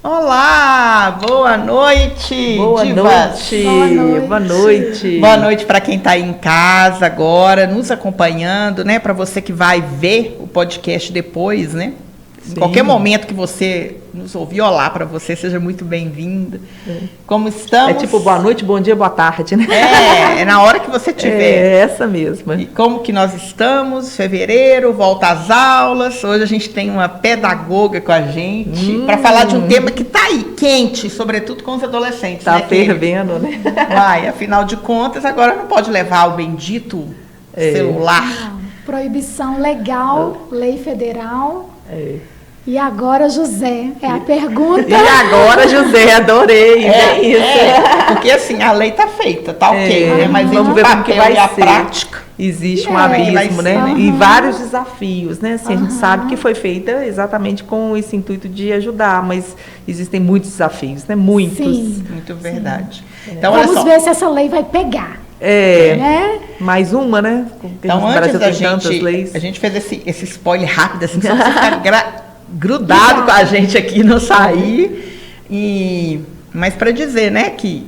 Olá, boa noite, boa noite. Boa noite. Boa noite para quem está aí em casa agora, nos acompanhando, né? Para você que vai ver o podcast depois, né? Em qualquer momento que você nos ouvir, olá para você, seja muito bem-vinda. Como estamos? É tipo boa noite, bom dia, boa tarde, né? É na hora que você tiver. É essa mesma. E como que nós estamos? Fevereiro, volta às aulas. Hoje a gente tem uma pedagoga com a gente para falar de um tema que está aí, quente, sobretudo com os adolescentes. Está fervendo, né? Vai, afinal de contas, agora não pode levar o bendito celular. Não. Proibição legal, lei federal. E agora, José, é a pergunta. E agora, José, adorei. Porque assim, a lei está feita, tá ok, né? Mas vamos ver como que vai a ser. Prática. Existe um abismo, né? E vários desafios, né? Assim, a gente sabe que foi feita exatamente com esse intuito de ajudar, mas existem muitos desafios, né? Muitos. Sim. Muito verdade. Então, vamos ver se essa lei vai pegar. Né? Mais uma, né? Então, antes da gente, a gente fez esse spoiler rápido, assim, só pra você ficar grudado com a gente aqui, não sair. Mas para dizer, né, que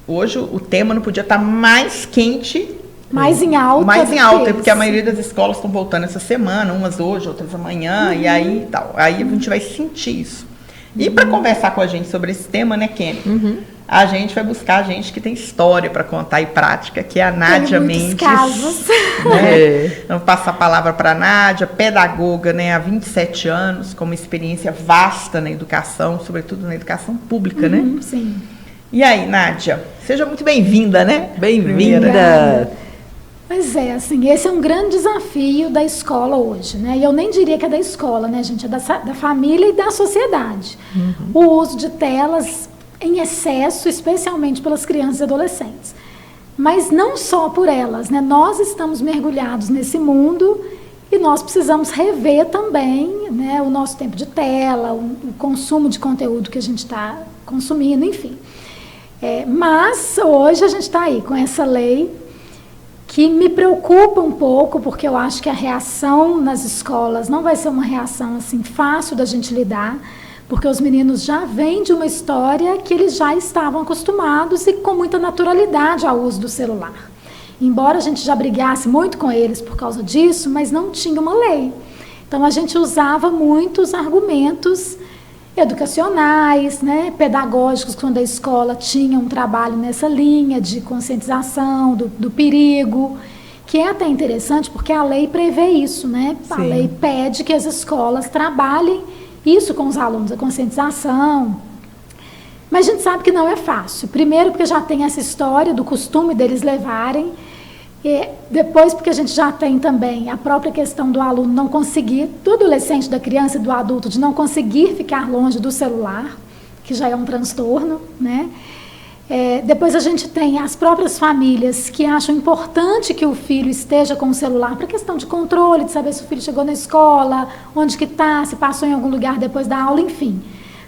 hoje o tema não podia estar mais quente. Mais em alta. Mais em alta, porque a maioria das escolas estão voltando essa semana, umas hoje, outras amanhã, e aí tal. Aí a gente vai sentir isso. E para conversar com a gente sobre esse tema, né, Kenny? A gente vai buscar gente que tem história para contar e prática, que é a Nádia Mendes. Casos. Né? Vamos passar a palavra para a Nádia, pedagoga, né, há 27 anos, com uma experiência vasta na educação, sobretudo na educação pública, né? Sim. E aí, Nádia, seja muito bem-vinda, né? Bem-vinda. Pois é, assim, esse é um grande desafio da escola hoje, né? E eu nem diria que é da escola, né, gente? É da família e da sociedade. O uso de telas em excesso, especialmente pelas crianças e adolescentes. Mas não só por elas, né? Nós estamos mergulhados nesse mundo e nós precisamos rever também, né, o nosso tempo de tela, o consumo de conteúdo que a gente está consumindo, enfim. Mas hoje a gente está aí com essa lei que me preocupa um pouco, porque eu acho que a reação nas escolas não vai ser uma reação assim fácil da gente lidar, porque os meninos já vêm de uma história que eles já estavam acostumados e com muita naturalidade ao uso do celular. Embora a gente já brigasse muito com eles por causa disso, mas não tinha uma lei. Então a gente usava muitos argumentos educacionais, né, pedagógicos, quando a escola tinha um trabalho nessa linha de conscientização do perigo, que é até interessante porque a lei prevê isso, né? A lei pede que as escolas trabalhem isso com os alunos, a conscientização. Mas a gente sabe que não é fácil. Primeiro porque já tem essa história do costume deles levarem, e depois porque a gente já tem também a própria questão do aluno não conseguir, do adolescente, da criança e do adulto, de não conseguir ficar longe do celular, que já é um transtorno, né? Depois a gente tem as próprias famílias que acham importante que o filho esteja com o celular para questão de controle, de saber se o filho chegou na escola, onde que está, se passou em algum lugar depois da aula, enfim.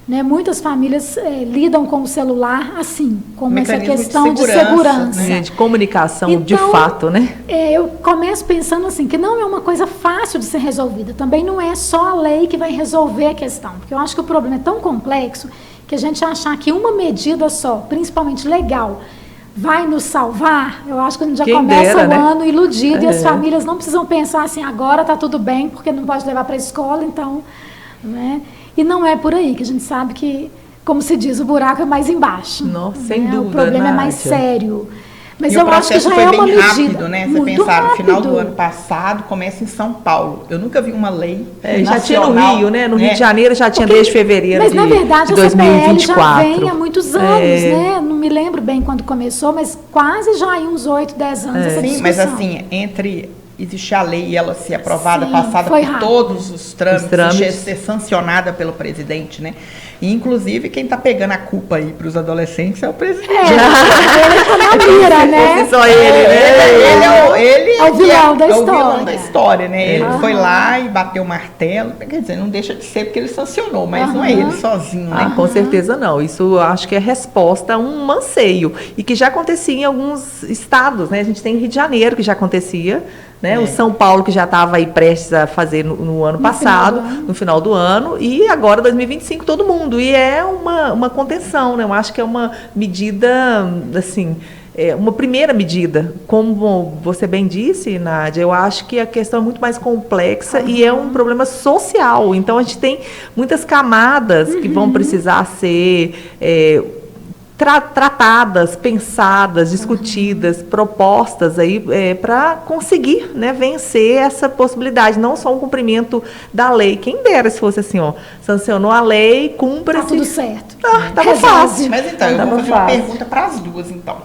Né? Muitas famílias lidam com o celular assim, como essa questão de segurança. Né? De comunicação, então, de fato, né? Eu começo pensando assim, que não é uma coisa fácil de ser resolvida. Também não é só a lei que vai resolver a questão, porque eu acho que o problema é tão complexo que a gente achar que uma medida só, principalmente legal, vai nos salvar, eu acho que a gente já começa o ano iludido e as famílias não precisam pensar assim, agora está tudo bem, porque não pode levar para a escola, então... Né? E não é por aí, que a gente sabe que, como se diz, o buraco é mais embaixo. Nossa, sem dúvida, o problema é mais sério. Mas eu acho que já foi é uma bem medida rápido, né? Você muito pensar, no rápido. final do ano passado, começa em São Paulo. Eu nunca vi uma lei já tinha no Rio, né? No Rio de Janeiro já tinha Porque, desde fevereiro mas, de na verdade, 2024. essa PL já vem há muitos anos, né? Não me lembro bem quando começou, mas quase já há uns 8, 10 anos essa discussão. Sim, mas assim, entre existe a lei e ela ser aprovada, passada por rápido. Todos os trâmites, ser sancionada pelo presidente, né? E, inclusive, quem está pegando a culpa aí para os adolescentes é o presidente. Ele está na mira, né? Só ele, né? Ele é o vilão da história. É o vilão da história, né? Ele foi lá e bateu o martelo. Quer dizer, não deixa de ser porque ele sancionou, mas não é ele sozinho, né? Com certeza não. Isso eu acho que é resposta a um anseio. E que já acontecia em alguns estados, né? A gente tem Rio de Janeiro, que já acontecia, né? O São Paulo, que já estava aí prestes a fazer no ano passado, no final do ano, e agora 2025 todo mundo. E é uma contenção, né? Eu acho que é uma medida, assim, uma primeira medida. Como você bem disse, Nádia, eu acho que a questão é muito mais complexa e é um problema social. Então, a gente tem muitas camadas que vão precisar ser tratadas, pensadas, discutidas, propostas aí para conseguir, né, vencer essa possibilidade, não só o cumprimento da lei. Quem dera se fosse assim, ó, sancionou a lei, cumpra-se. Tá tudo certo. Tava fácil. Mas então, eu vou fazer uma pergunta para as duas, então.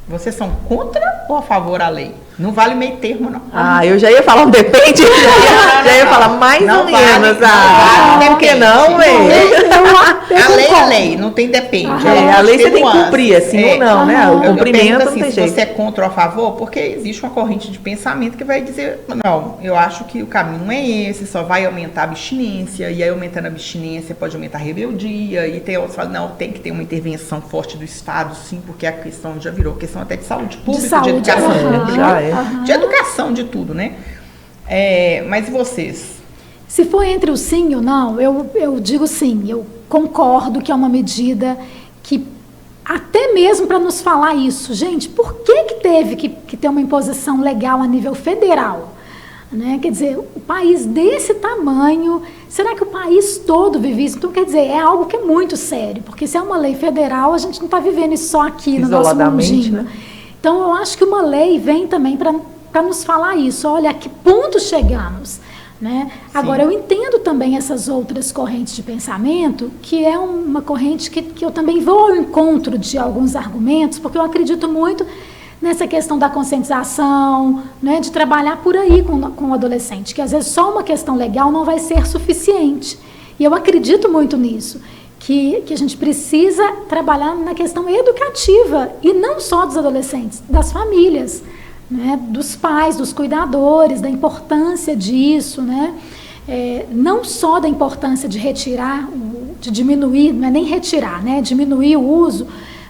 Vocês são contra ou a favor da lei? Não vale meio termo, não. Eu já ia falar depende. Já ia falar mais ou menos. Por que não, A lei é lei, não tem depende. A lei você tem que cumprir, assim ou não, né? O cumprimento assim, não tem se jeito. você é contra ou a favor, porque existe uma corrente de pensamento que vai dizer, não, eu acho que o caminho não é esse, só vai aumentar a abstinência, e aí aumentando a abstinência pode aumentar a rebeldia, e tem outros que falam, não, tem que ter uma intervenção forte do Estado, sim, porque a questão já virou questão até de saúde pública, de educação pública. De educação, de tudo, né? Mas e vocês? Se for entre o sim e o não, eu digo sim. Eu concordo que é uma medida que, até mesmo para nos falar isso, gente, por que teve que ter uma imposição legal a nível federal? Né? Quer dizer, o país desse tamanho, será que o país todo vive isso? Então, quer dizer, é algo que é muito sério, porque se é uma lei federal, a gente não está vivendo isso só aqui no nosso mundinho. Né? Então, eu acho que uma lei vem também para nos falar isso. Olha, a que ponto chegamos? Né? Agora, eu entendo também essas outras correntes de pensamento, que é uma corrente que eu também vou ao encontro de alguns argumentos, porque eu acredito muito nessa questão da conscientização, né, de trabalhar por aí com o adolescente, que às vezes só uma questão legal não vai ser suficiente. E eu acredito muito nisso. Que a gente precisa trabalhar na questão educativa, e não só dos adolescentes, das famílias, né, dos pais, dos cuidadores, da importância disso, né, não só da importância de retirar, de diminuir, não é nem retirar, né, diminuir o uso,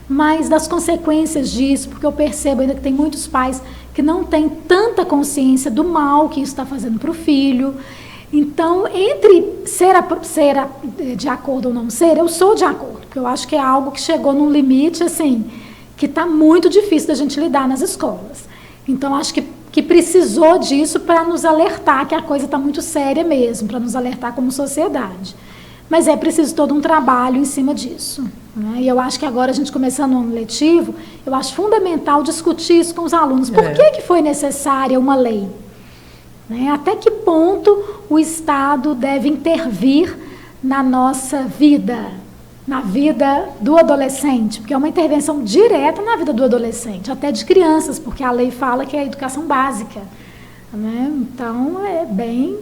mas das consequências disso, porque eu percebo ainda que tem muitos pais que não têm tanta consciência do mal que isso está fazendo para o filho. Então, entre ser de acordo ou não ser, eu sou de acordo, porque eu acho que é algo que chegou num limite, assim, que está muito difícil da gente lidar nas escolas. Então, acho que precisou disso para nos alertar que a coisa está muito séria mesmo, para nos alertar como sociedade. Mas é preciso todo um trabalho em cima disso. Né? E eu acho que agora, a gente começando o ano letivo, eu acho fundamental discutir isso com os alunos. Por que foi necessária uma lei? Né? Até que ponto o Estado deve intervir na nossa vida, na vida do adolescente? Porque é uma intervenção direta na vida do adolescente, até de crianças, porque a lei fala que é a educação básica. Né? Então, é bem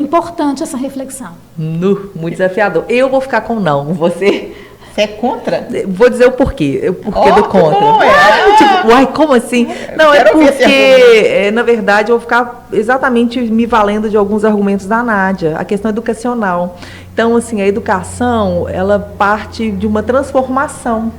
importante essa reflexão. Muito desafiador. Eu vou ficar com não. Você é contra? Vou dizer o porquê. O porquê do contra. Tipo, como assim? Não, é porque, na verdade, eu vou ficar exatamente me valendo de alguns argumentos da Nádia. A questão educacional. Então, assim, a educação, ela parte de uma transformação.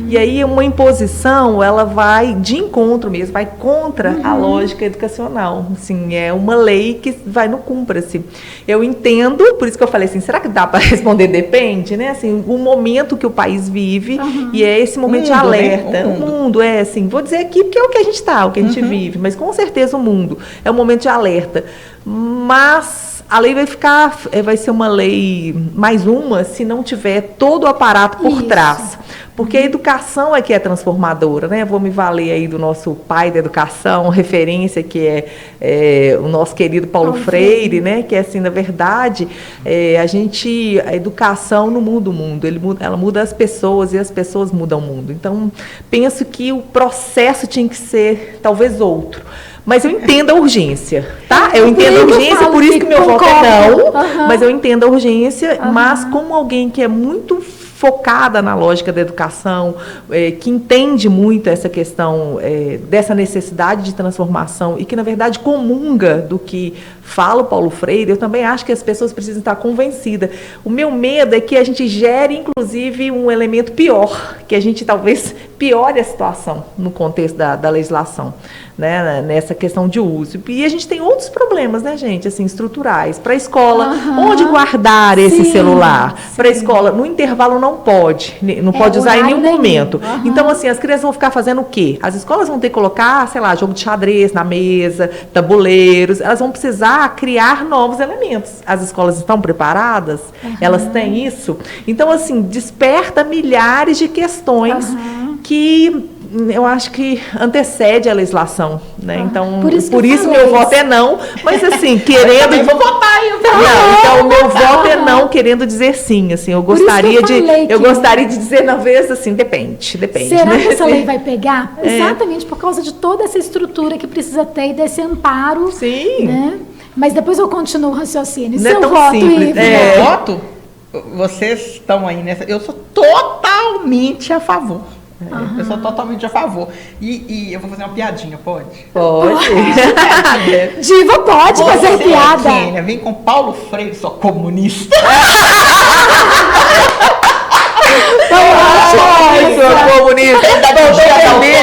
E aí, uma imposição, ela vai de encontro mesmo, vai contra a lógica educacional. Assim, é uma lei que vai no cumpra-se. Eu entendo, por isso que eu falei assim, será que dá para responder? Depende, né? Assim, o momento que o país vive, e é esse momento de alerta. Né? O mundo, assim, vou dizer aqui porque é o que a gente está, o que a gente vive, mas com certeza o mundo é um momento de alerta. Mas a lei vai ser uma lei, mais uma, se não tiver todo o aparato por trás. Porque a educação é que é transformadora, né? Vou me valer aí do nosso pai da educação, referência, que é o nosso querido Paulo Freire, né? Que é assim, na verdade, a educação não muda o mundo, ela muda as pessoas e as pessoas mudam o mundo. Então, penso que o processo tinha que ser talvez outro. Mas eu entendo a urgência, tá? Eu entendo a urgência, por isso que meu voto é não, mas eu entendo a urgência, mas como alguém que é muito focada na lógica da educação, que entende muito essa questão dessa necessidade de transformação e que, na verdade, comunga do que falo Paulo Freire, eu também acho que as pessoas precisam estar convencidas. O meu medo é que a gente gere, inclusive, um elemento pior, que a gente talvez piore a situação no contexto da legislação, né, nessa questão de uso. E a gente tem outros problemas, né, gente, assim, estruturais. Para a escola, onde guardar esse celular? Para a escola, no intervalo não pode usar em nenhum momento. Então, assim, as crianças vão ficar fazendo o quê? As escolas vão ter que colocar, sei lá, jogo de xadrez na mesa, tabuleiros, elas vão precisar criar novos elementos. As escolas estão preparadas? Elas têm isso? Então, assim, desperta milhares de questões que eu acho que antecede a legislação, né? Então, por isso meu voto é não, mas assim, querendo... Eu vou votar aí. Então, o meu voto é não, querendo dizer sim, assim, eu gostaria de dizer, na vez, assim, depende. Será, né, que essa lei vai pegar? Exatamente por causa de toda essa estrutura que precisa ter e desse amparo. Sim. Né? Mas depois eu continuo o raciocínio. Não é tão voto, simples. Meu voto, vocês estão aí nessa... Eu sou totalmente a favor. Eu sou totalmente a favor. E eu vou fazer uma piadinha, pode? Pode. Diva pode fazer piada. Kênia, vem com Paulo Freire, sou comunista. Sou comunista. Pedagogia da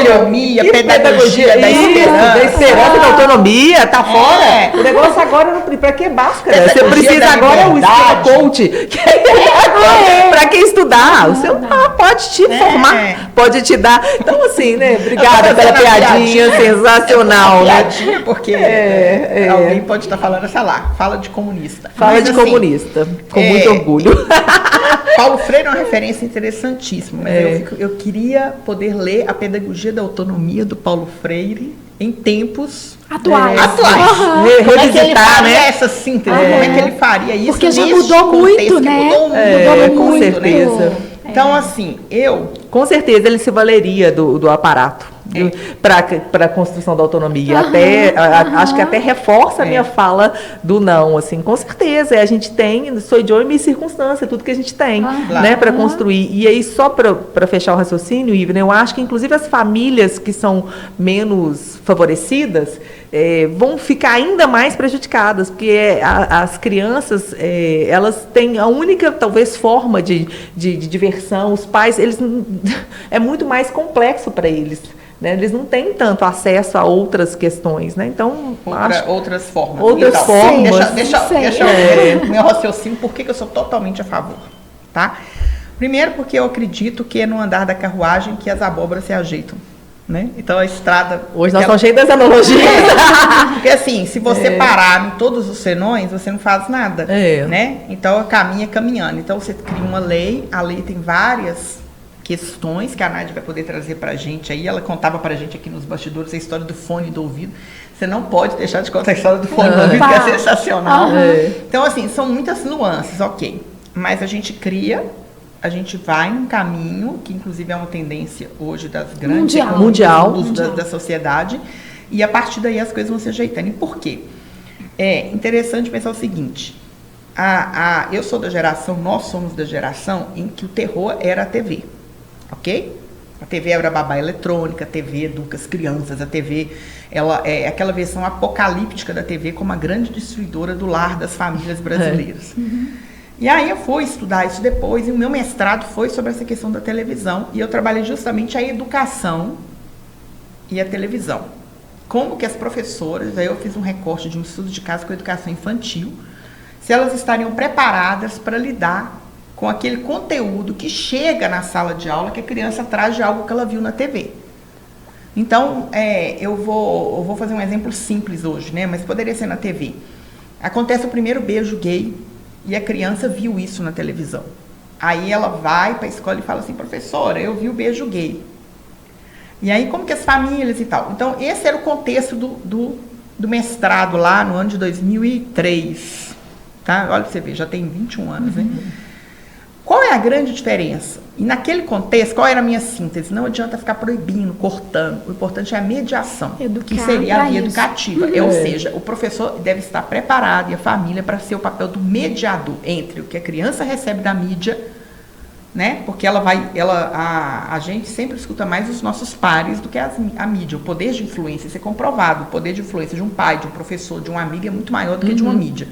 autonomia, pedagogia da esperança. Da autonomia, tá fora. O negócio agora, para que máscara? Você precisa agora o esquema coach. Para quem estudar? O celular pode te formar, pode te dar. Então, assim, né? Obrigada pela piadinha sensacional. Piadinha, porque alguém pode estar falando, sei lá, fala de comunista. Fala de comunista, com muito orgulho. Paulo Freire é uma referência interessantíssima, mas eu queria poder ler a pedagogia da autonomia do Paulo Freire em tempos atuais. Como é que ele faria essa síntese? Como é que ele faria isso? Porque já mudou muito, né? Mudou com certeza. Né? Então, assim, com certeza ele se valeria do aparato para a construção da autonomia. Acho que até reforça a minha fala do não, assim, com certeza. A gente tem, sou de e circunstância, tudo que a gente tem, né, para construir. E aí, só para fechar o raciocínio, Ivna, eu acho que, inclusive, as famílias que são menos favorecidas vão ficar ainda mais prejudicadas, porque as crianças, elas têm a única, talvez, forma de diversão. Os pais, é muito mais complexo para eles. Né? Eles não têm tanto acesso a outras questões, né? Então, outras formas. Outras formas. Deixa eu meu raciocínio, por que eu sou totalmente a favor, tá? Primeiro, porque eu acredito que é no andar da carruagem que as abóboras se ajeitam, né? Então, a estrada... Hoje nós estamos cheios das analogias. Porque, assim, se você parar em todos os senões, você não faz nada, né? Então, caminha caminhando. Então, você cria uma lei, a lei tem várias questões que a Nádia vai poder trazer para a gente aí. Ela contava para a gente aqui nos bastidores a história do fone do ouvido. Você não pode deixar de contar a história do fone do ouvido, que é sensacional. Então, assim, são muitas nuances, ok. Mas a gente vai num caminho, que inclusive é uma tendência hoje das grandes mundial da sociedade, e a partir daí as coisas vão se ajeitando. E por quê? É interessante pensar o seguinte... eu sou da geração, nós somos da geração em que o terror era a TV. Ok? A TV era a babá eletrônica, a TV educa as crianças, a TV ela é aquela versão apocalíptica da TV como a grande destruidora do lar das famílias brasileiras. E aí eu fui estudar isso depois, e o meu mestrado foi sobre essa questão da televisão, e eu trabalhei justamente a educação e a televisão. Como que as professoras, aí eu fiz um recorte de um estudo de caso com a educação infantil, se elas estariam preparadas para lidar com aquele conteúdo que chega na sala de aula, que a criança traz de algo que ela viu na TV. Então, eu vou fazer um exemplo simples hoje, né? Mas poderia ser na TV. Acontece o primeiro beijo gay e a criança viu isso na televisão. Aí ela vai para a escola e fala assim, professora, eu vi o beijo gay. E aí, como que as famílias e tal? Então, esse era o contexto do mestrado lá no ano de 2003. Tá? Olha pra você ver, já tem 21 anos, né? Qual é a grande diferença? E naquele contexto, qual era a minha síntese? Não adianta ficar proibindo, cortando. O importante é a mediação, que seria a via educativa. Ou seja, o professor deve estar preparado e a família para ser o papel do mediador entre o que a criança recebe da mídia né? Porque a gente sempre escuta mais os nossos pares do que a mídia. O poder de influência, isso é comprovado. O poder de influência de um pai, de um professor, de um amigo é muito maior do que de uma mídia.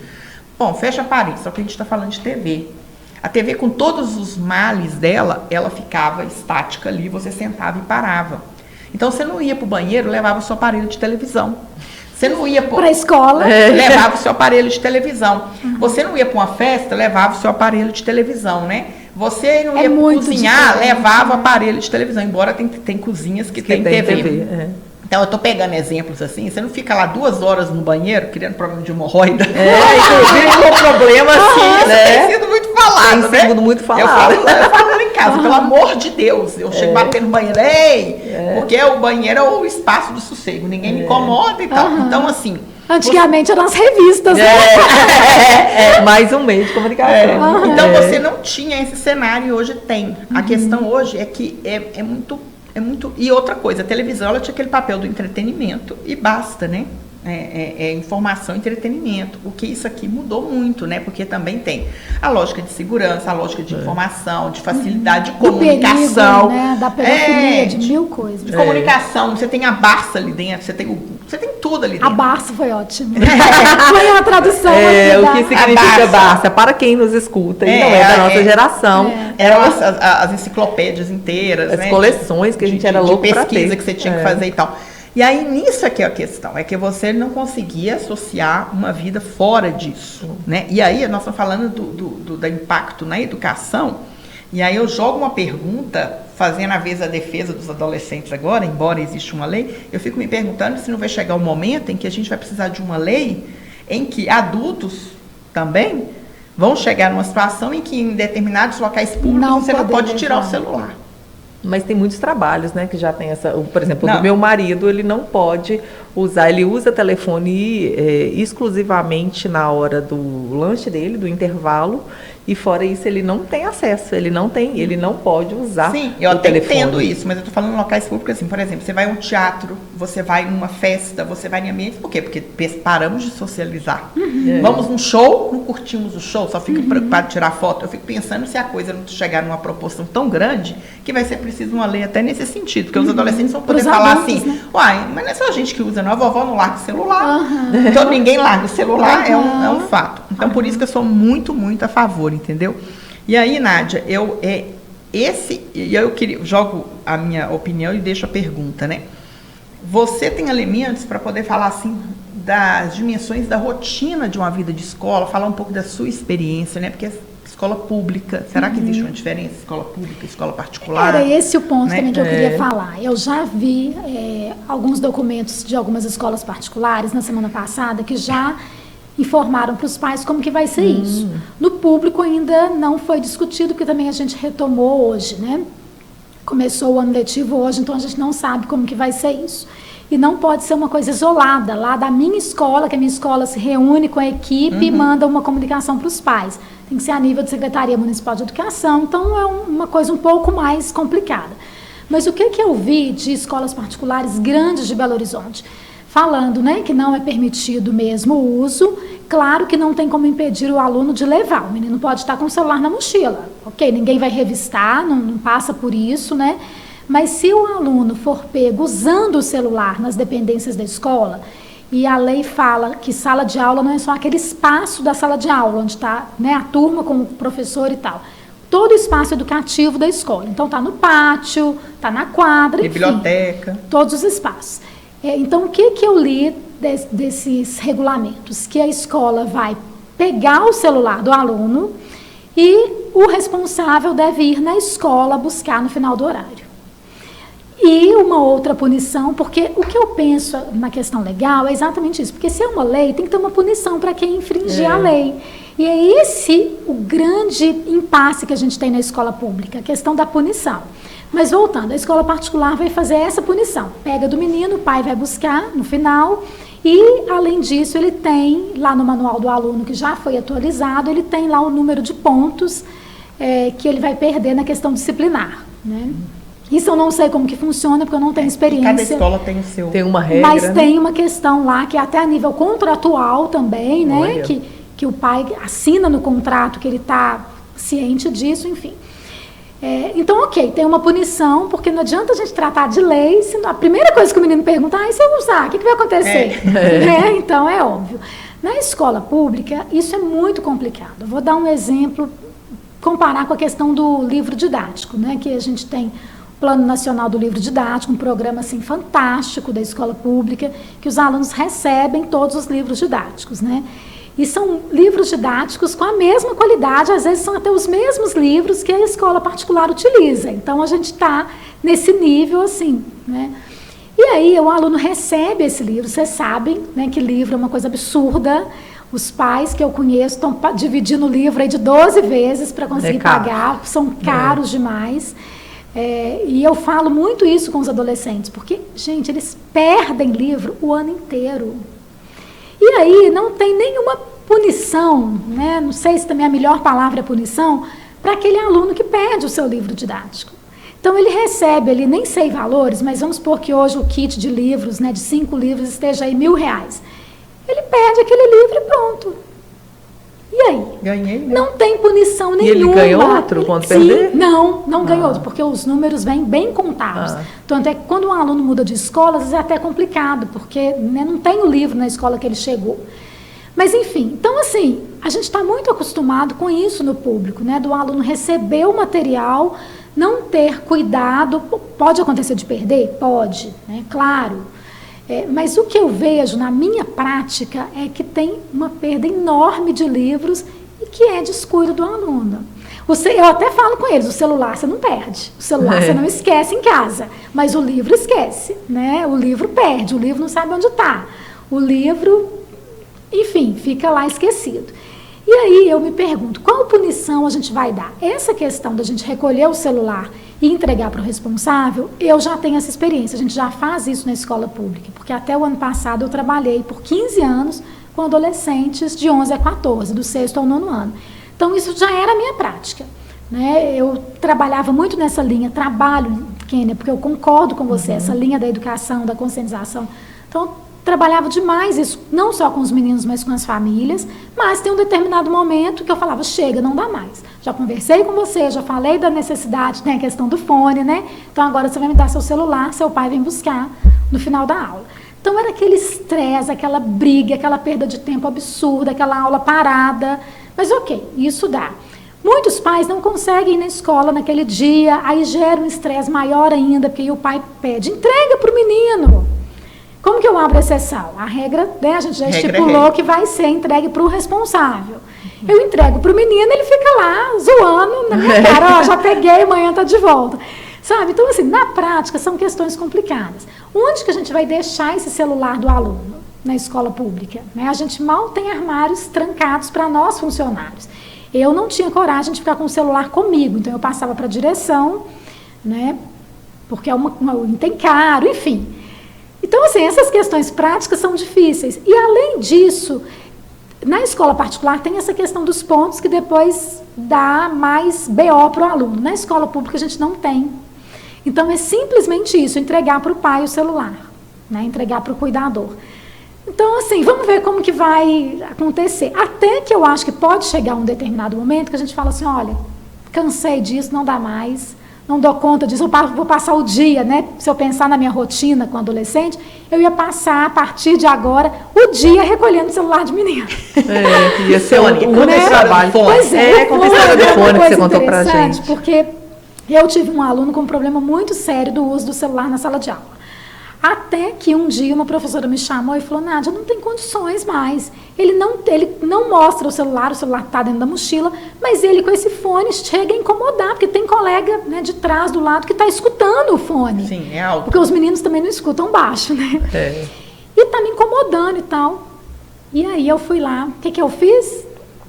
Bom, fecha parênteses, só que a gente está falando de TV. A TV, com todos os males dela, ela ficava estática ali, você sentava e parava. Então, você não ia para o banheiro, levava o seu aparelho de televisão. Você não ia para a escola, levava o seu aparelho de televisão. Você não ia para uma festa, levava o seu aparelho de televisão, né? Você não ia cozinhar, levava o aparelho de televisão. Embora tem cozinhas que tem TV. Então, eu estou pegando exemplos assim, você não fica lá 2 horas no banheiro, criando problema de hemorroida. Inclusive com problema assim, né? Tem sido muito falado, tem sido muito falado. Eu falo em casa, pelo amor de Deus. Eu chego batendo no banheiro, porque o banheiro é o espaço do sossego, ninguém me incomoda e tal. Então, assim... Antigamente eram as revistas, né? Mais um meio de comunicação. Então, você não tinha esse cenário e hoje tem. A questão hoje é que é muito... E outra coisa, a televisão ela tinha aquele papel do entretenimento e basta, né? Informação e entretenimento. O que isso aqui mudou muito, né? Porque também tem a lógica de segurança, a lógica de informação, de facilidade de comunicação. Do perigo, né? Da pedofilia, de mil coisas. De comunicação, você tem a Barça ali dentro, você tem tudo ali dentro. A Barça foi ótima. Foi a tradução. O que significa Barça? Para quem nos escuta e não é da nossa geração. Eram as enciclopédias inteiras, as coleções que a gente era louco para ter. De pesquisa que você tinha que fazer e tal. E aí, nisso é que é a questão, é que você não conseguia associar uma vida fora disso, né? E aí, nós estamos falando do impacto na educação, e aí eu jogo uma pergunta, fazendo a vez a defesa dos adolescentes agora, embora exista uma lei, eu fico me perguntando se não vai chegar um momento em que a gente vai precisar de uma lei em que adultos também vão chegar numa situação em que em determinados locais públicos você não pode tirar o celular. Mas tem muitos trabalhos, né, que já tem essa... Por exemplo, o do meu marido, ele não pode usar... Ele usa telefone exclusivamente na hora do lanche dele, do intervalo, e fora isso ele não tem acesso, ele não pode usar o telefone. Sim, eu até entendo isso, mas eu estou falando em locais públicos assim, por exemplo, você vai a um teatro, você vai numa festa, você vai em ambientes, por quê? Porque paramos de socializar. Vamos num show, não curtimos o show, só fica preocupado de tirar foto. Eu fico pensando se a coisa não chegar numa proporção tão grande que vai ser preciso uma lei até nesse sentido, porque os adolescentes vão poder falar adultos, assim, uai, mas não é só a gente que usa, não, a vovó não larga o celular. Então ninguém larga o celular, é um fato. Então por isso que eu sou muito, muito a favor, entendeu? E aí, Nádia, eu jogo a minha opinião e deixo a pergunta, né? Você tem elementos para poder falar assim das dimensões da rotina de uma vida de escola, falar um pouco da sua experiência, né? Porque escola pública, será que existe uma diferença? Escola pública, escola particular? Era esse o ponto, né, também que eu queria falar. Eu já vi alguns documentos de algumas escolas particulares na semana passada que já informaram para os pais como que vai ser isso. No público ainda não foi discutido, porque também a gente retomou hoje, né? Começou o ano letivo hoje, então a gente não sabe como que vai ser isso. E não pode ser uma coisa isolada, lá da minha escola, que a minha escola se reúne com a equipe e manda uma comunicação para os pais. Tem que ser a nível de Secretaria Municipal de Educação, então é uma coisa um pouco mais complicada. Mas o que eu vi de escolas particulares grandes de Belo Horizonte? Falando, né, que não é permitido mesmo o uso, claro que não tem como impedir o aluno de levar. O menino pode estar com o celular na mochila, ok? Ninguém vai revistar, não passa por isso, né? Mas se o aluno for pego usando o celular nas dependências da escola, e a lei fala que sala de aula não é só aquele espaço da sala de aula, onde está, né, a turma com o professor e tal. Todo o espaço educativo da escola. Então, está no pátio, está na quadra, enfim, biblioteca. Todos os espaços. Então, o que eu li desses regulamentos? Que a escola vai pegar o celular do aluno e o responsável deve ir na escola buscar no final do horário. E uma outra punição, porque o que eu penso na questão legal é exatamente isso, porque se é uma lei, tem que ter uma punição para quem infringir a lei. E é esse o grande impasse que a gente tem na escola pública, a questão da punição. Mas voltando, a escola particular vai fazer essa punição. Pega do menino, o pai vai buscar no final e, além disso, ele tem, lá no manual do aluno, que já foi atualizado, ele tem lá o número de pontos que ele vai perder na questão disciplinar, né? Isso eu não sei como que funciona, porque eu não tenho experiência. Cada escola tem o seu... Tem uma regra, mas tem uma questão lá, que é até a nível contratual também, né? Que o pai assina no contrato, que ele está ciente disso, enfim. Então, ok, tem uma punição, porque não adianta a gente tratar de lei, se a primeira coisa que o menino pergunta, e se eu usar, o que vai acontecer? Então, é óbvio. Na escola pública, isso é muito complicado. Eu vou dar um exemplo, comparar com a questão do livro didático, né, que a gente tem o Plano Nacional do Livro Didático, um programa assim, fantástico da escola pública, que os alunos recebem todos os livros didáticos, né? E são livros didáticos com a mesma qualidade, às vezes são até os mesmos livros que a escola particular utiliza. Então, a gente está nesse nível assim, né? E aí, o aluno recebe esse livro, vocês sabem, né, que livro é uma coisa absurda. Os pais que eu conheço estão dividindo o livro aí de 12 vezes para conseguir pagar, são caros demais. E eu falo muito isso com os adolescentes, porque, gente, eles perdem livro o ano inteiro. E aí não tem nenhuma punição, né? Não sei se também a melhor palavra é punição, para aquele aluno que perde o seu livro didático. Então ele recebe, ele nem sei valores, mas vamos supor que hoje o kit de livros, né, de 5 livros, esteja aí R$1.000. Ele perde aquele livro e pronto. E aí? Ganhei, né? Não tem punição nenhuma. E ele ganhou outro quando perder? Não ganhou outro, porque os números vêm bem contados. Tanto é que quando um aluno muda de escola, às vezes é até complicado, porque, né, não tem o livro na escola que ele chegou. Mas, enfim, então, assim, a gente está muito acostumado com isso no público, né? Do aluno receber o material, não ter cuidado. Pode acontecer de perder? Pode, né? Claro. Mas o que eu vejo na minha prática é que tem uma perda enorme de livros e que é descuido do aluno. Eu até falo com eles, o celular você não perde, o celular você não esquece em casa, mas o livro esquece, né? O livro perde, o livro não sabe onde está, o livro, enfim, fica lá esquecido. E aí eu me pergunto, qual punição a gente vai dar? Essa questão da gente recolher o celular e entregar para o responsável, eu já tenho essa experiência, a gente já faz isso na escola pública, porque até o ano passado eu trabalhei por 15 anos com adolescentes de 11 a 14, do 6º ao 9º ano. Então isso já era a minha prática, né? Eu trabalhava muito nessa linha, trabalho, Kênia, porque eu concordo com você, essa linha da educação, da conscientização. Então, trabalhava demais isso, não só com os meninos, mas com as famílias, mas tem um determinado momento que eu falava, chega, não dá mais. Já conversei com você, já falei da necessidade, tem a questão do fone, né? Então agora você vai me dar seu celular, seu pai vem buscar no final da aula. Então era aquele estresse, aquela briga, aquela perda de tempo absurda, aquela aula parada, mas ok, isso dá. Muitos pais não conseguem ir na escola naquele dia, aí gera um estresse maior ainda, porque aí o pai pede, entrega para o menino. Como que eu abro a exceção? A regra, né, a gente já estipulou que vai ser entregue para o responsável. Eu entrego para o menino, ele fica lá zoando na minha cara, ó, já peguei, amanhã está de volta. Sabe? Então, assim, na prática, são questões complicadas. Onde que a gente vai deixar esse celular do aluno na escola pública? Né? A gente mal tem armários trancados para nós funcionários. Eu não tinha coragem de ficar com o celular comigo, então eu passava para a direção, né, porque tem caro, enfim. Então, assim, essas questões práticas são difíceis. E, além disso, na escola particular tem essa questão dos pontos que depois dá mais BO para o aluno. Na escola pública a gente não tem. Então, é simplesmente isso, entregar para o pai o celular, né? Entregar para o cuidador. Então, assim, vamos ver como que vai acontecer. Até que eu acho que pode chegar um determinado momento que a gente fala assim, olha, cansei disso, não dá mais, não dou conta disso, eu vou passar o dia, né? Se eu pensar na minha rotina com adolescente, eu ia passar, a partir de agora, o dia recolhendo o celular de menino. Ia ser um trabalho. Pois é, com a história do fone que você contou pra gente. Porque eu tive um aluno com um problema muito sério do uso do celular na sala de aula. Até que um dia uma professora me chamou e falou, Nádia, não tem condições mais. Ele não mostra o celular está dentro da mochila, mas ele com esse fone chega a incomodar, porque tem colega, né, de trás do lado que está escutando o fone. Sim, é alto. Porque os meninos também não escutam baixo, né? E está me incomodando e tal. E aí eu fui lá, o que eu fiz?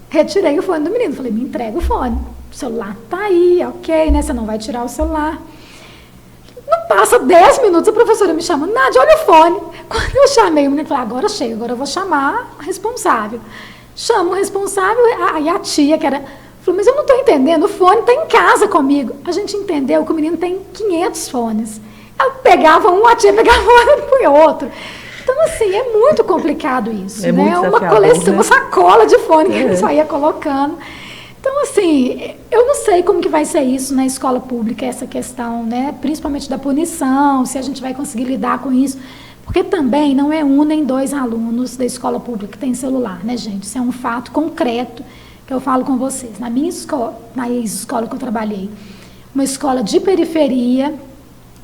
Retirei o fone do menino, falei, me entrega o fone. O celular está aí, ok, né? Você não vai tirar o celular. Não passa 10 minutos, a professora me chama, Nádia, olha o fone. Quando eu chamei o menino, falei, agora chega, agora eu vou chamar a responsável. Chamo o responsável, aí a tia, que era, falou, mas eu não estou entendendo, o fone está em casa comigo. A gente entendeu que o menino tem 500 fones. Ela pegava um, a tia pegava outro. Então, assim, é muito complicado isso, né? Uma coleção, né? Uma sacola de fone que ele só ia colocando. Então, assim, eu não sei como que vai ser isso na escola pública, essa questão, né? Principalmente da punição, se a gente vai conseguir lidar com isso. Porque também não é um nem dois alunos da escola pública que tem celular, né, gente? Isso é um fato concreto que eu falo com vocês. Na minha escola, na ex-escola que eu trabalhei, uma escola de periferia,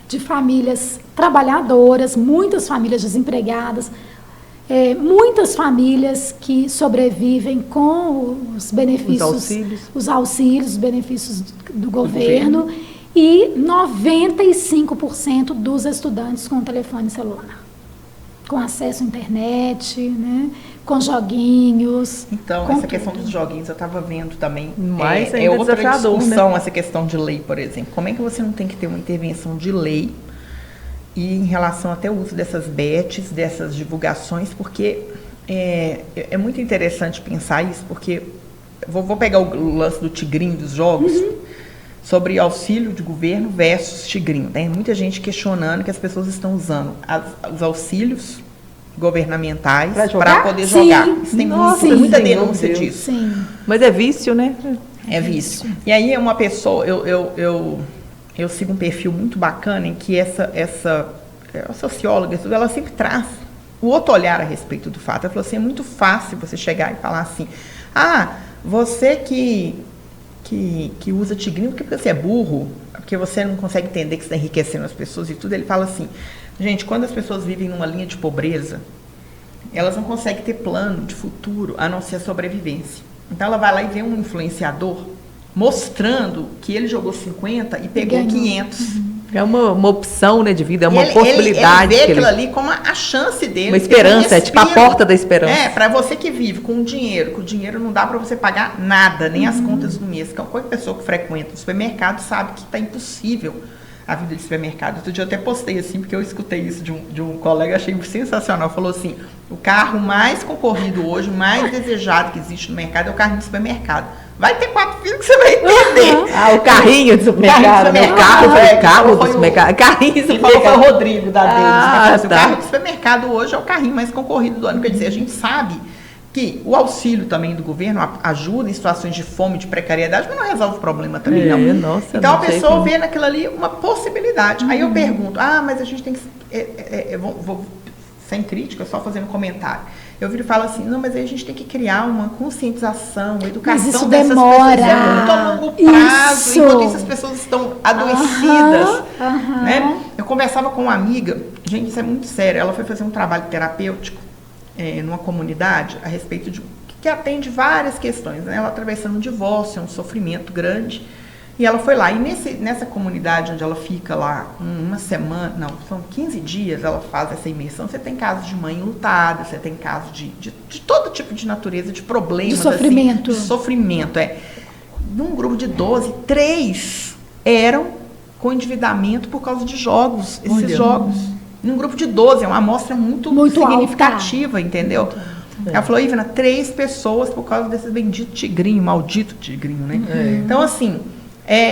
de famílias trabalhadoras, muitas famílias desempregadas, muitas famílias que sobrevivem com os benefícios, os benefícios do governo, e 95% dos estudantes com telefone celular, com acesso à internet, né, com joguinhos. Então, essa questão dos joguinhos eu estava vendo também. Mas é outra discussão, né? Essa questão de lei, por exemplo. Como é que você não tem que ter uma intervenção de lei e em relação até o uso dessas bets, dessas divulgações, porque é muito interessante pensar isso, porque vou pegar o lance do tigrinho dos jogos, sobre auxílio de governo versus tigrinho. Tem muita gente questionando que as pessoas estão usando os auxílios governamentais para poder jogar. Isso tem muita denúncia disso. Sim. Mas é vício, né? É vício. E aí uma pessoa, eu sigo um perfil muito bacana em que essa socióloga, ela sempre traz o outro olhar a respeito do fato. Ela falou assim, é muito fácil você chegar e falar assim, você que usa tigrinho porque você é burro, porque você não consegue entender que você está enriquecendo as pessoas e tudo. Ele fala assim, gente, quando as pessoas vivem numa linha de pobreza, elas não conseguem ter plano de futuro, a não ser a sobrevivência. Então ela vai lá e vê um influenciador mostrando que ele jogou 50 e pegou 500. É uma opção, né, de vida, é uma possibilidade. Ele vê aquilo ali como a chance dele. Uma esperança, é tipo a porta da esperança. Para você que vive com dinheiro, que o dinheiro não dá para você pagar nada, nem as contas do mês. Qualquer pessoa que frequenta o supermercado sabe que está impossível a vida de supermercado. Outro dia eu até postei assim, porque eu escutei isso de um colega, achei sensacional. Falou assim, o carro mais concorrido hoje, mais desejado que existe no mercado é o carrinho de supermercado. Vai ter 4 filhos que você vai entender. O carrinho do supermercado. O carro do supermercado. Carrinho do supermercado. Foi o Rodrigo da deles. O carro do supermercado hoje é o carrinho mais concorrido do ano. Quer dizer, a gente sabe que o auxílio também do governo ajuda em situações de fome, de precariedade, mas não resolve o problema também, não. Nossa, então a pessoa vê naquilo ali uma possibilidade. Aí eu pergunto, mas a gente tem que... vou sem crítica, só fazendo comentário. Eu viro e falo assim, não, mas aí a gente tem que criar uma conscientização, uma educação mas isso dessas demora. pessoas. É muito a longo prazo, enquanto isso as pessoas estão adoecidas. Né? Eu conversava com uma amiga, gente, isso é muito sério, ela foi fazer um trabalho terapêutico numa comunidade a respeito de que atende várias questões, né? Ela atravessando um divórcio, um sofrimento grande, e ela foi lá, e nessa comunidade onde ela fica lá uma semana, não, são 15 dias, ela faz essa imersão. Você tem casos de mãe lutada, você tem casos de todo tipo de natureza, de problemas. De sofrimento. Assim, de sofrimento, Num grupo de 12, 3 eram com endividamento por causa de jogos, esses jogos. Num grupo de 12, é uma amostra muito significativa, alta. Entendeu? Ela falou, Ivana, 3 pessoas por causa desse bendito tigrinho, maldito tigrinho, né? Então, assim...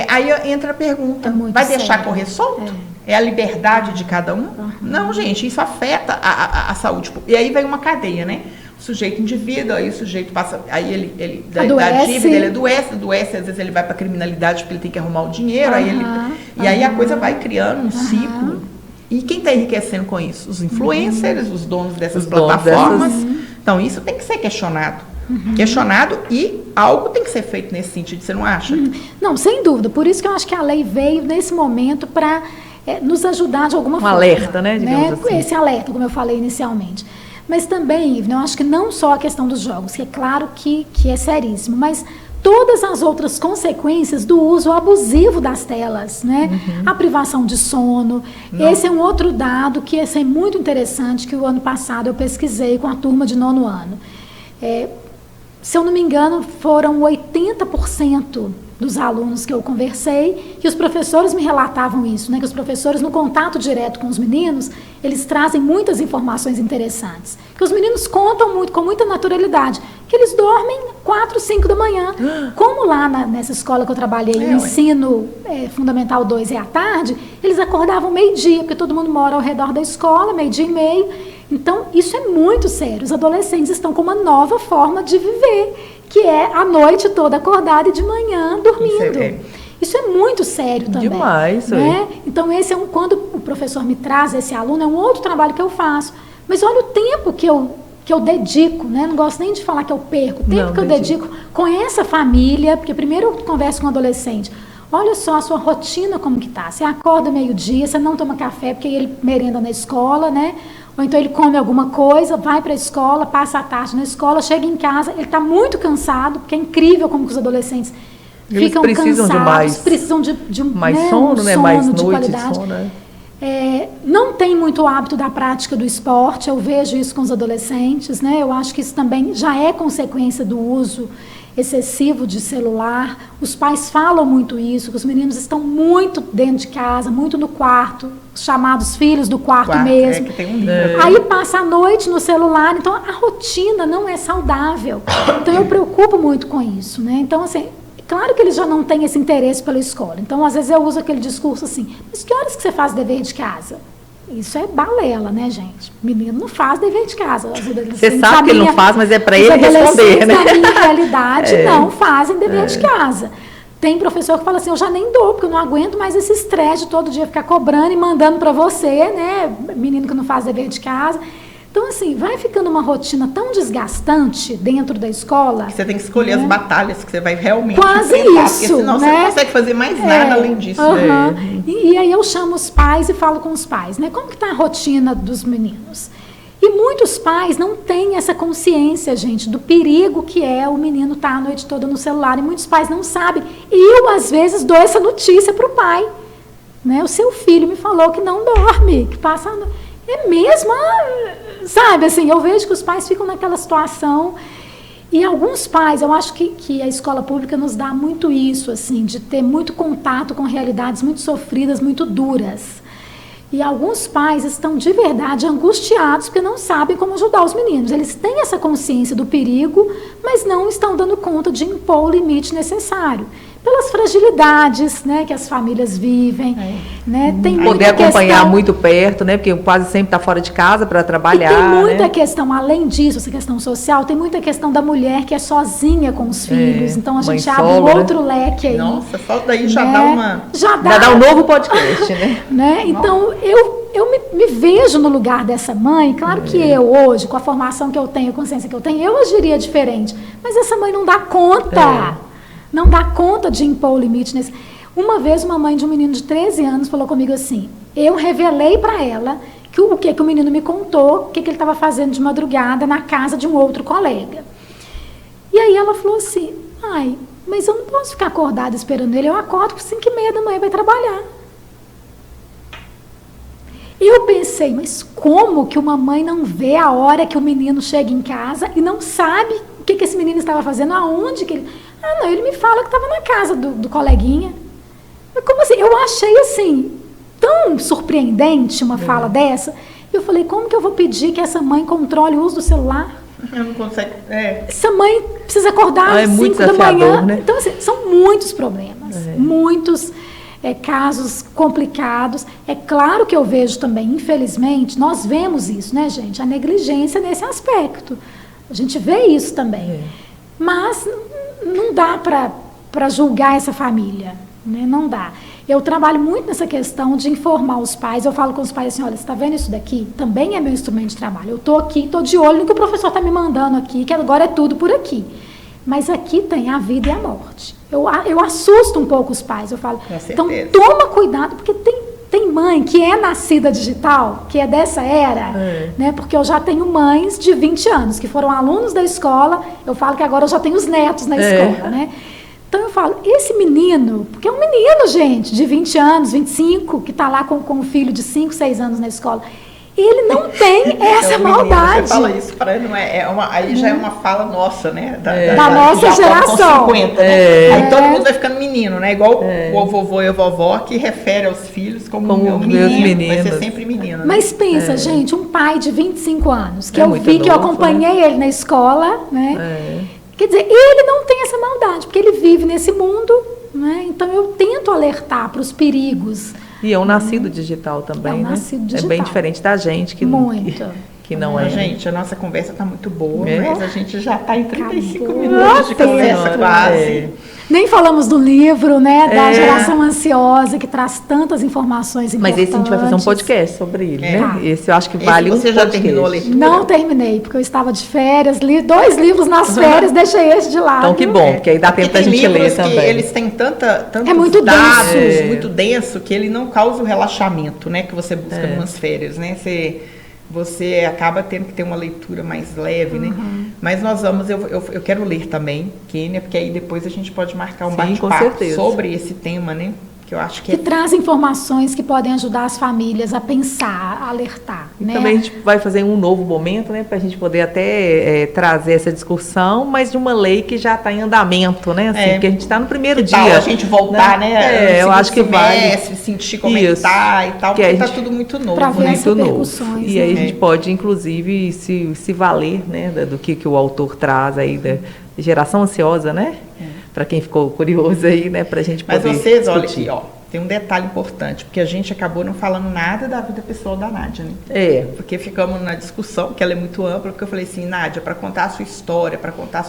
aí entra a pergunta, vai deixar correr solto? É a liberdade de cada um? Não, gente, isso afeta a saúde. E aí vem uma cadeia, né? O sujeito endivida, aí o sujeito passa, aí ele da dívida, ele adoece, às vezes ele vai para a criminalidade porque ele tem que arrumar o dinheiro, e aí a coisa vai criando um ciclo. E quem está enriquecendo com isso? Os influencers, os donos dessas plataformas. Então, isso tem que ser questionado. Questionado, e algo tem que ser feito nesse sentido, você não acha? Não, sem dúvida. Por isso que eu acho que a lei veio nesse momento para nos ajudar de alguma forma. Um alerta, né? Digamos assim. Esse alerta, como eu falei inicialmente. Mas também, Ivna, eu acho que não só a questão dos jogos, que é claro que é seríssimo, mas todas as outras consequências do uso abusivo das telas, né? A privação de sono. Esse é um outro dado que é muito interessante, que o ano passado eu pesquisei com a turma de 9º ano. Se eu não me engano, foram 80% dos alunos que eu conversei, e os professores me relatavam isso, né? Que os professores, no contato direto com os meninos, eles trazem muitas informações interessantes. Que os meninos contam com muita naturalidade, que eles dormem 4, 5 da manhã. Como lá nessa escola que eu trabalhei, o ensino fundamental 2 é à tarde, eles acordavam meio-dia, porque todo mundo mora ao redor da escola, 12:30. Então, isso é muito sério. Os adolescentes estão com uma nova forma de viver, que é a noite toda acordada e de manhã dormindo. Isso é muito sério também. Demais, né? Então, quando o professor me traz esse aluno, é um outro trabalho que eu faço. Mas olha o tempo que eu dedico, né? Não gosto nem de falar que eu perco. O tempo que eu dedico com essa família, porque primeiro eu converso com um adolescente. Olha só a sua rotina como que tá. Você acorda meio-dia, você não toma café porque ele merenda na escola, né? Ou então ele come alguma coisa, vai para a escola, passa a tarde na escola, chega em casa, ele está muito cansado, porque é incrível como que os adolescentes ficam cansados, precisam de mais sono, né? Mais de noite qualidade. de sono, né? Não tem muito hábito da prática do esporte, eu vejo isso com os adolescentes, né? Eu acho que isso também já é consequência do uso excessivo de celular. Os pais falam muito isso, que os meninos estão muito dentro de casa, muito no quarto, os chamados filhos do quarto mesmo. Que tem um livro. Aí passa a noite no celular, então a rotina não é saudável. Então eu preocupo muito com isso, né? Então, assim, claro que eles já não têm esse interesse pela escola. Então, às vezes eu uso aquele discurso assim, mas que horas que você faz dever de casa? Isso é balela, né, gente? Menino não faz dever de casa. Você sabe que ele não faz, mas é para ele responder, né? Na minha realidade, não fazem dever de casa. Tem professor que fala assim, eu já nem dou, porque eu não aguento mais esse estresse de todo dia ficar cobrando e mandando para você, né? Menino que não faz dever de casa. Então, assim, vai ficando uma rotina tão desgastante dentro da escola. Que você tem que escolher as batalhas que você vai realmente quase enfrentar, isso, porque senão você não consegue fazer mais nada além disso. E aí eu chamo os pais e falo com os pais, né? Como que está a rotina dos meninos? E muitos pais não têm essa consciência, gente, do perigo que é o menino estar a noite toda no celular. E muitos pais não sabem. E eu, às vezes, dou essa notícia para o pai. Né? O seu filho me falou que não dorme, que passa... É mesmo, sabe, assim, eu vejo que os pais ficam naquela situação e alguns pais, eu acho que a escola pública nos dá muito isso, assim, de ter muito contato com realidades muito sofridas, muito duras. E alguns pais estão de verdade angustiados porque não sabem como ajudar os meninos. Eles têm essa consciência do perigo, mas não estão dando conta de impor o limite necessário. Pelas fragilidades, né, que as famílias vivem. Né? Tem poder acompanhar muito perto, né, porque quase sempre está fora de casa para trabalhar. E tem muita questão, além disso, essa questão social, tem muita questão da mulher que é sozinha com os filhos. Então a gente abre um outro leque aí. Nossa, só daí já dá uma... Já dá um novo podcast, né? Então eu me vejo no lugar dessa mãe. Claro que eu hoje, com a formação que eu tenho, a consciência que eu tenho, eu agiria diferente. Mas essa mãe não dá conta. Não dá conta de impor o limite nesse... Uma vez uma mãe de um menino de 13 anos falou comigo assim, eu revelei para ela que o que o menino me contou, o que ele estava fazendo de madrugada na casa de um outro colega. E aí ela falou assim, mas eu não posso ficar acordada esperando ele, eu acordo por 5h30 da manhã para trabalhar. Eu pensei, mas como que uma mãe não vê a hora que o menino chega em casa e não sabe o que esse menino estava fazendo, aonde que ele... não, ele me fala que estava na casa do coleguinha. Mas como assim? Eu achei assim, tão surpreendente uma fala dessa. Eu falei, como que eu vou pedir que essa mãe controle o uso do celular? Eu não consigo. Essa mãe precisa acordar às 5 da manhã. Né? Então, assim, são muitos problemas, muitos casos complicados. É claro que eu vejo também, infelizmente, nós vemos isso, né, gente? A negligência nesse aspecto. A gente vê isso também. Mas não dá para julgar essa família, né? Não dá. Eu trabalho muito nessa questão de informar os pais. Eu falo com os pais assim, olha, você está vendo isso daqui? Também é meu instrumento de trabalho. Eu estou aqui, estou de olho no que o professor está me mandando aqui, que agora é tudo por aqui. Mas aqui tem a vida e a morte. Eu assusto um pouco os pais. Eu falo, então toma cuidado, porque tem mãe que é nascida digital, que é dessa era, né? Porque eu já tenho mães de 20 anos, que foram alunos da escola, eu falo que agora eu já tenho os netos na escola, né? Então eu falo, esse menino, porque é um menino, gente, de 20 anos, 25, que está lá com um filho de 5, 6 anos na escola, ele não tem essa maldade. Você fala isso para ele, não aí já é uma fala nossa, né? Da nossa geração. 50, né? Aí todo mundo vai ficando menino, né? Igual o vovô e a vovó que refere aos filhos como menino, vai ser sempre menino. Né? Mas pensa, gente, um pai de 25 anos, que eu vi, que eu acompanhei ele na escola, né? Quer dizer, ele não tem essa maldade, porque ele vive nesse mundo, né? Então eu tento alertar para os perigos. E é um nascido digital também, né? Nascido digital. É bem diferente da gente. Muito. que não é. Gente, a nossa conversa está muito boa, mas a gente já está em 35 Acabou. minutos de conversa quase. Nem falamos do livro, né, da Geração Ansiosa, que traz tantas informações importantes. Mas esse a gente vai fazer um podcast sobre ele, né? Tá. Esse eu acho que vale um podcast. Você já terminou a leitura? Não terminei, porque eu estava de férias, li 2 livros nas férias, deixei esse de lado. Então que bom, porque aí dá tempo da gente ler também. Eles têm tantos muito dados, denso. muito denso, que ele não causa o relaxamento, né, que você busca em umas férias, né? Você acaba tendo que ter uma leitura mais leve, né? Mas nós vamos, eu quero ler também, Kênia, porque aí depois a gente pode marcar um bate-papo sobre esse tema, né? Que eu acho que traz informações que podem ajudar as famílias a pensar, a alertar. E né? também a gente vai fazer um novo momento, né? Para a gente poder até trazer essa discussão, mas de uma lei que já está em andamento, né? Assim, porque a gente está no primeiro dia. Tal a gente voltar, né? Eu acho que vai sentir como é que tá e tal, porque está tudo muito novo. Para ver muito novo. E aí a gente pode, inclusive, se valer, né? Do que o autor traz aí da geração ansiosa, né? Para quem ficou curioso aí, né? Para a gente poder discutir. Olha aqui, ó. Tem um detalhe importante, porque a gente acabou não falando nada da vida pessoal da Nádia, né? Porque ficamos na discussão, que ela é muito ampla, porque eu falei assim, Nádia, para contar a sua história, para contar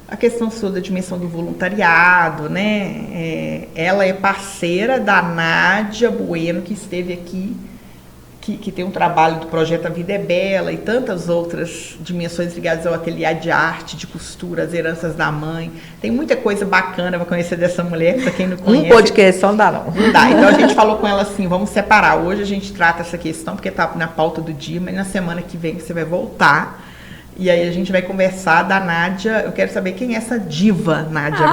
a questão sua da dimensão do voluntariado, né? Ela é parceira da Nádia Bueno, que esteve aqui, que tem um trabalho do projeto A Vida é Bela e tantas outras dimensões ligadas ao ateliê de arte, de costura, as heranças da mãe. Tem muita coisa bacana para conhecer dessa mulher, para quem não conhece. Um podcast só não dá, não. Não dá. Então a gente falou com ela assim, vamos separar. Hoje a gente trata essa questão, porque está na pauta do dia, mas na semana que vem você vai voltar. E aí a gente vai conversar da Nádia. Eu quero saber quem é essa diva, Nádia.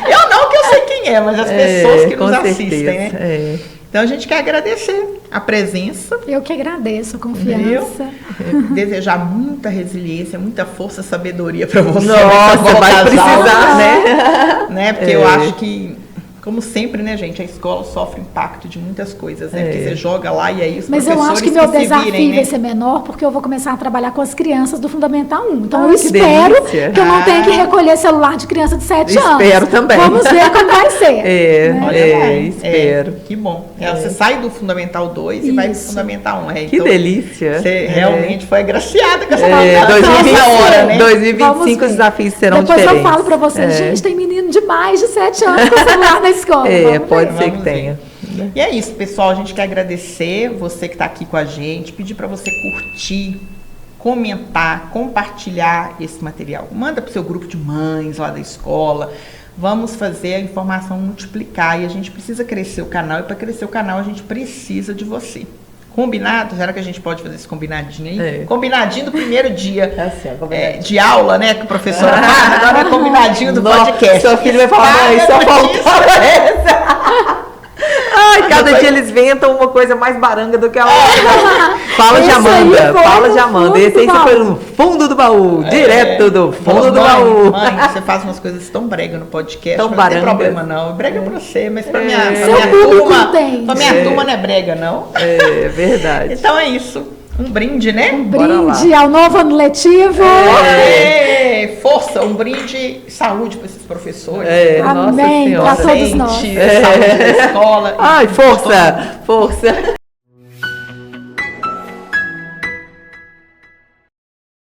Eu não, que eu sei quem é, mas as pessoas que nos assistem, né? Então a gente quer agradecer a presença. Eu que agradeço a confiança. Desejar muita resiliência, muita força, sabedoria para você. Nossa, vai precisar, né? Porque eu acho que, como sempre, né, gente, a escola sofre impacto de muitas coisas, né? Porque você joga lá e aí os Mas professores eu acho que meu desafio virem, vai ser menor, porque eu vou começar a trabalhar com as crianças do Fundamental 1. Então eu que espero delícia. que eu não tenha que recolher celular de criança de 7 anos. Espero também. Vamos ver como vai ser. Espero. Que bom. Você sai do Fundamental 2 e vai pro Fundamental 1. Que delícia. Você realmente foi agraciada com essa 2025 os desafios serão diferentes. Depois eu falo pra vocês, gente, tem menino de mais de 7 anos com celular na escola. Pode ser que tenha. E é isso, pessoal. A gente quer agradecer você que está aqui com a gente, pedir para você curtir, comentar, compartilhar esse material. Manda para o seu grupo de mães lá da escola. Vamos fazer a informação multiplicar e a gente precisa crescer o canal. E para crescer o canal a gente precisa de você. Combinado? Será que a gente pode fazer esse combinadinho aí? Combinadinho do primeiro dia de aula, né? Que o professor faz, agora é combinadinho do podcast. Seu filho vai falar, só faltava essa. Ai, cada dia eles inventam uma coisa mais baranga do que a outra. Fala de Amanda. Esse aí você foi no fundo do baú, direto do fundo do baú. Mãe, você faz umas coisas tão brega no podcast, tão não baranga. tem problema não. Brega pra você, mas pra minha turma não é brega não. É verdade. Então é isso. Um brinde, né? Um brinde ao novo ano letivo. Força, um brinde saúde para esses professores. Amém, para todos nós. Saúde da escola. Ai, força.